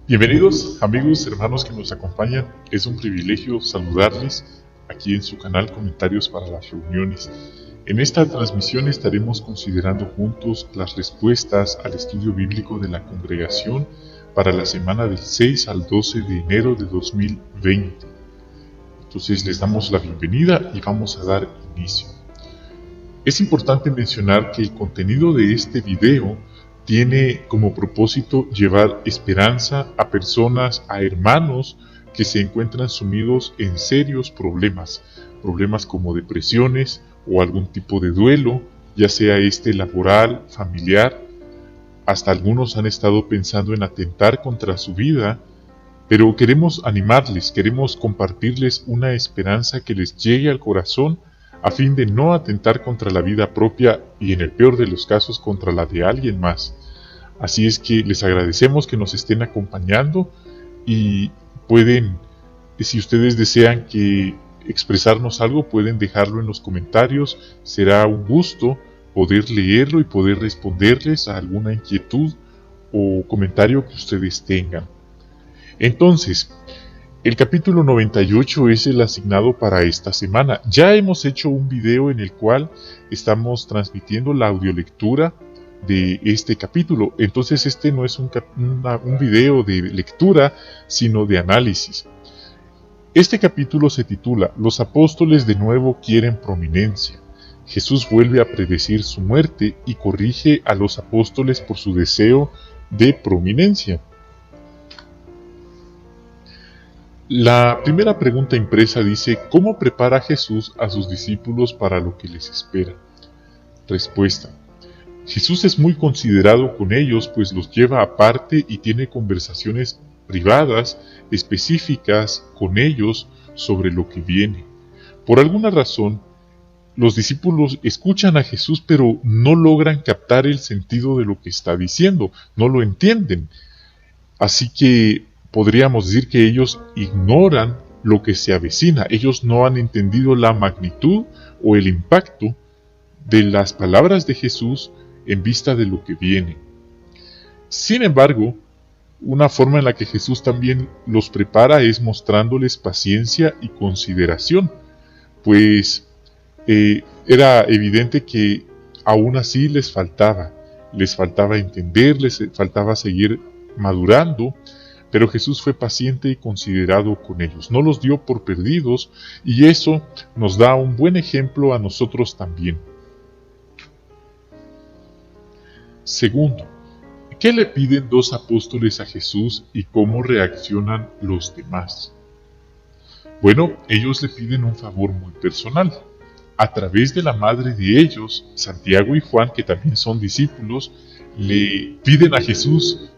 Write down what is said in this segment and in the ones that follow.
Bienvenidos amigos, hermanos que nos acompañan. Es un privilegio saludarles aquí en su canal Comentarios para las Reuniones. En esta transmisión estaremos considerando juntos las respuestas al estudio bíblico de la congregación para la semana del 6 al 12 de enero de 2020. Entonces les damos la bienvenida y vamos a dar inicio. Es importante mencionar que el contenido de este video tiene como propósito llevar esperanza a personas, a hermanos que se encuentran sumidos en serios problemas como depresiones o algún tipo de duelo, ya sea laboral, familiar. Hasta algunos han estado pensando en atentar contra su vida, pero queremos animarles, queremos compartirles una esperanza que les llegue al corazón a fin de no atentar contra la vida propia y en el peor de los casos contra la de alguien más. Así es que les agradecemos que nos estén acompañando y pueden, si ustedes desean expresarnos algo, pueden dejarlo en los comentarios. Será un gusto poder leerlo y poder responderles a alguna inquietud o comentario que ustedes tengan. Entonces, el capítulo 98 es el asignado para esta semana. Ya hemos hecho un video en el cual estamos transmitiendo la audiolectura de este capítulo. Entonces este no es un video de lectura, sino de análisis. Este capítulo se titula Los apóstoles de nuevo quieren prominencia. Jesús vuelve a predecir su muerte y corrige a los apóstoles por su deseo de prominencia. La primera pregunta impresa dice: ¿cómo prepara Jesús a sus discípulos para lo que les espera? Respuesta: Jesús es muy considerado con ellos, pues los lleva aparte y tiene conversaciones privadas, específicas con ellos sobre lo que viene. Por alguna razón, los discípulos escuchan a Jesús, pero no logran captar el sentido de lo que está diciendo, no lo entienden. Así que podríamos decir que ellos ignoran lo que se avecina. Ellos no han entendido la magnitud o el impacto de las palabras de Jesús en vista de lo que viene. Sin embargo, una forma en la que Jesús también los prepara es mostrándoles paciencia y consideración, pues era evidente que aún así les faltaba entender, les faltaba seguir madurando, pero Jesús fue paciente y considerado con ellos, no los dio por perdidos, y eso nos da un buen ejemplo a nosotros también. Segundo, ¿qué le piden dos apóstoles a Jesús y cómo reaccionan los demás? Bueno, ellos le piden un favor muy personal. A través de la madre de ellos, Santiago y Juan, que también son discípulos, le piden a Jesús,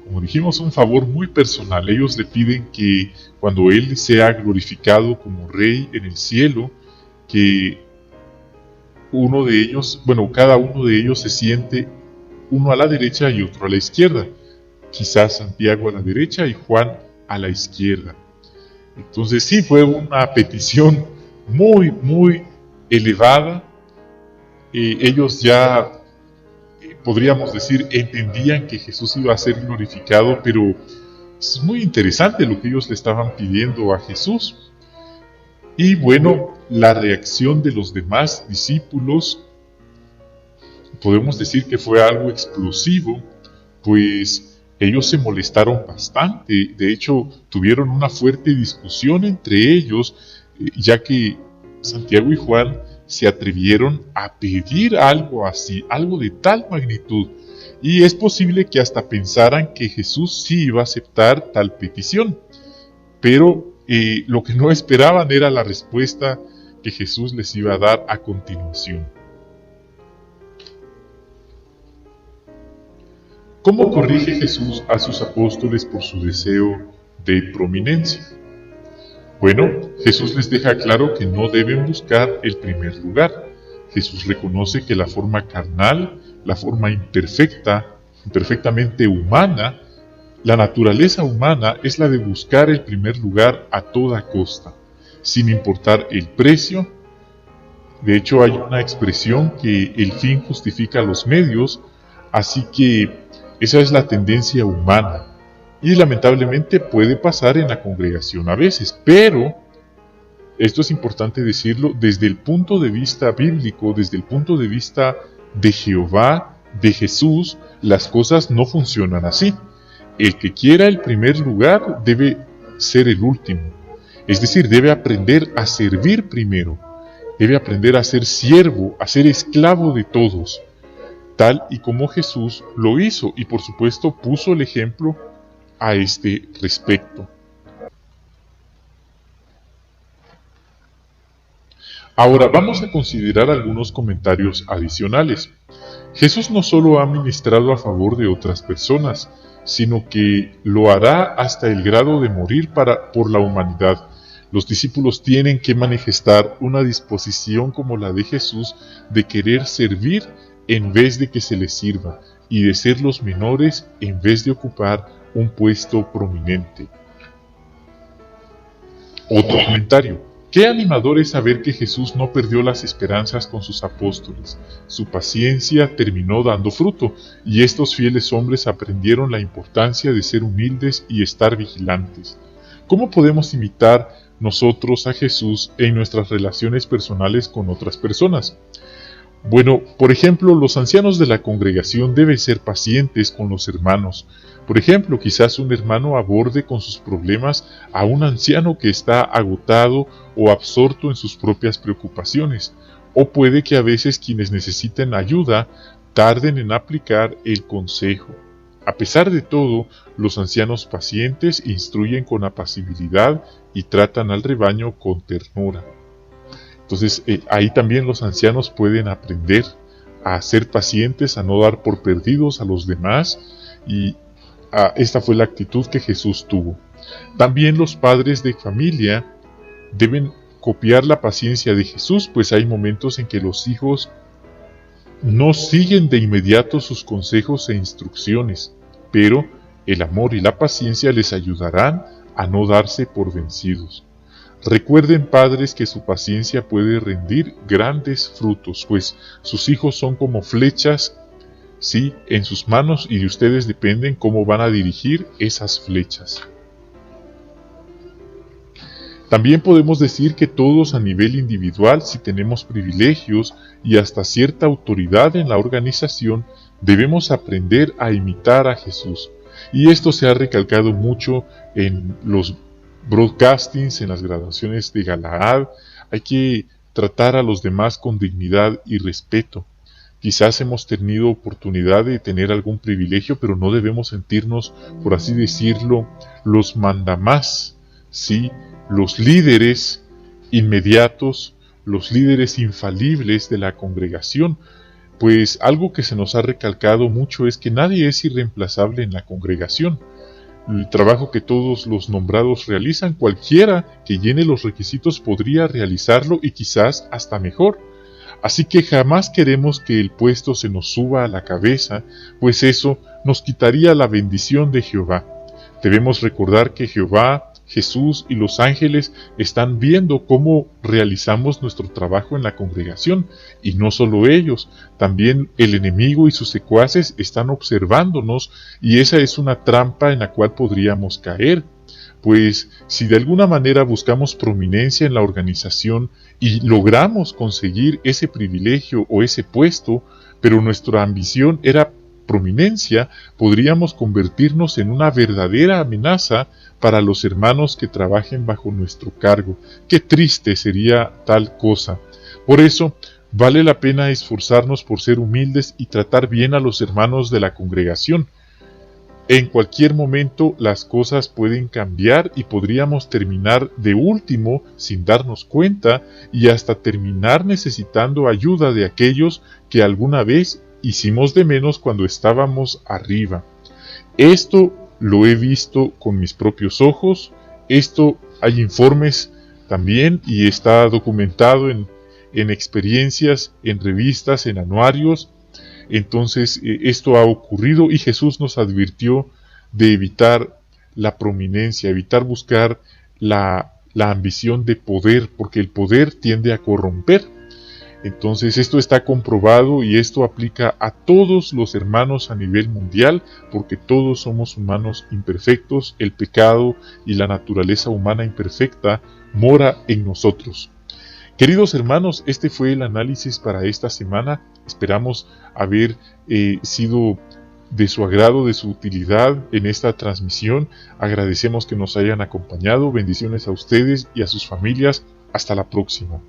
como dijimos, un favor muy personal. Ellos le piden que cuando Él sea glorificado como Rey en el cielo, que cada uno de ellos se siente uno a la derecha y otro a la izquierda. Quizás Santiago a la derecha y Juan a la izquierda. Entonces sí, fue una petición muy, muy elevada. Ellos ya, podríamos decir, entendían que Jesús iba a ser glorificado, pero es muy interesante lo que ellos le estaban pidiendo a Jesús. Y bueno, la reacción de los demás discípulos, podemos decir que fue algo explosivo, pues ellos se molestaron bastante. De hecho, tuvieron una fuerte discusión entre ellos, ya que Santiago y Juan se atrevieron a pedir algo así, algo de tal magnitud, y es posible que hasta pensaran que Jesús sí iba a aceptar tal petición, pero lo que no esperaban era la respuesta que Jesús les iba a dar a continuación. ¿Cómo corrige Jesús a sus apóstoles por su deseo de prominencia? Bueno, Jesús les deja claro que no deben buscar el primer lugar. Jesús reconoce que la forma carnal, la forma imperfectamente humana, la naturaleza humana es la de buscar el primer lugar a toda costa, sin importar el precio. De hecho, hay una expresión que el fin justifica los medios, así que esa es la tendencia humana. Y lamentablemente puede pasar en la congregación a veces, pero esto es importante decirlo desde el punto de vista bíblico, desde el punto de vista de Jehová, de Jesús, las cosas no funcionan así. El que quiera el primer lugar debe ser el último. Es decir, debe aprender a servir primero. Debe aprender a ser siervo, a ser esclavo de todos, tal y como Jesús lo hizo y por supuesto puso el ejemplo a este respecto. Ahora vamos a considerar algunos comentarios adicionales. Jesús no solo ha ministrado a favor de otras personas, sino que lo hará hasta el grado de morir por la humanidad. Los discípulos tienen que manifestar una disposición como la de Jesús de querer servir en vez de que se les sirva, y de ser los menores en vez de ocupar un puesto prominente. Otro comentario. Qué animador es saber que Jesús no perdió las esperanzas con sus apóstoles. Su paciencia terminó dando fruto, y estos fieles hombres aprendieron la importancia de ser humildes y estar vigilantes. ¿Cómo podemos imitar nosotros a Jesús en nuestras relaciones personales con otras personas? Bueno, por ejemplo, los ancianos de la congregación deben ser pacientes con los hermanos. Por ejemplo, quizás un hermano aborde con sus problemas a un anciano que está agotado o absorto en sus propias preocupaciones. O puede que a veces quienes necesiten ayuda tarden en aplicar el consejo. A pesar de todo, los ancianos pacientes instruyen con apacibilidad y tratan al rebaño con ternura. Entonces, ahí también los ancianos pueden aprender a ser pacientes, a no dar por perdidos a los demás, y esta fue la actitud que Jesús tuvo. También los padres de familia deben copiar la paciencia de Jesús, pues hay momentos en que los hijos no siguen de inmediato sus consejos e instrucciones, pero el amor y la paciencia les ayudarán a no darse por vencidos. Recuerden, padres, que su paciencia puede rendir grandes frutos, pues sus hijos son como flechas, sí, en sus manos, y de ustedes dependen cómo van a dirigir esas flechas. También podemos decir que todos a nivel individual, si tenemos privilegios y hasta cierta autoridad en la organización, debemos aprender a imitar a Jesús. Y esto se ha recalcado mucho en los broadcastings, en las graduaciones de Galaad. Hay que tratar a los demás con dignidad y respeto. Quizás hemos tenido oportunidad de tener algún privilegio, pero no debemos sentirnos, por así decirlo, los mandamás, ¿sí? Los líderes inmediatos, los líderes infalibles de la congregación. Pues algo que se nos ha recalcado mucho es que nadie es irreemplazable en la congregación. El trabajo que todos los nombrados realizan, cualquiera que llene los requisitos podría realizarlo y quizás hasta mejor. Así que jamás queremos que el puesto se nos suba a la cabeza, pues eso nos quitaría la bendición de Jehová. Debemos recordar que Jehová, Jesús y los ángeles están viendo cómo realizamos nuestro trabajo en la congregación, y no solo ellos, también el enemigo y sus secuaces están observándonos, y esa es una trampa en la cual podríamos caer. Pues si de alguna manera buscamos prominencia en la organización y logramos conseguir ese privilegio o ese puesto, pero nuestra ambición era prominencia, podríamos convertirnos en una verdadera amenaza para los hermanos que trabajen bajo nuestro cargo. Qué triste sería tal cosa. Por eso, vale la pena esforzarnos por ser humildes y tratar bien a los hermanos de la congregación. En cualquier momento las cosas pueden cambiar y podríamos terminar de último sin darnos cuenta y hasta terminar necesitando ayuda de aquellos que alguna vez hicimos de menos cuando estábamos arriba. Esto lo he visto con mis propios ojos, hay informes también y está documentado en experiencias, en revistas, en anuarios. Entonces esto ha ocurrido y Jesús nos advirtió de evitar la prominencia, evitar buscar la ambición de poder, porque el poder tiende a corromper. Entonces esto está comprobado y esto aplica a todos los hermanos a nivel mundial, porque todos somos humanos imperfectos, el pecado y la naturaleza humana imperfecta mora en nosotros. Queridos hermanos, este fue el análisis para esta semana. Esperamos haber sido de su agrado, de su utilidad en esta transmisión. Agradecemos que nos hayan acompañado. Bendiciones a ustedes y a sus familias. Hasta la próxima.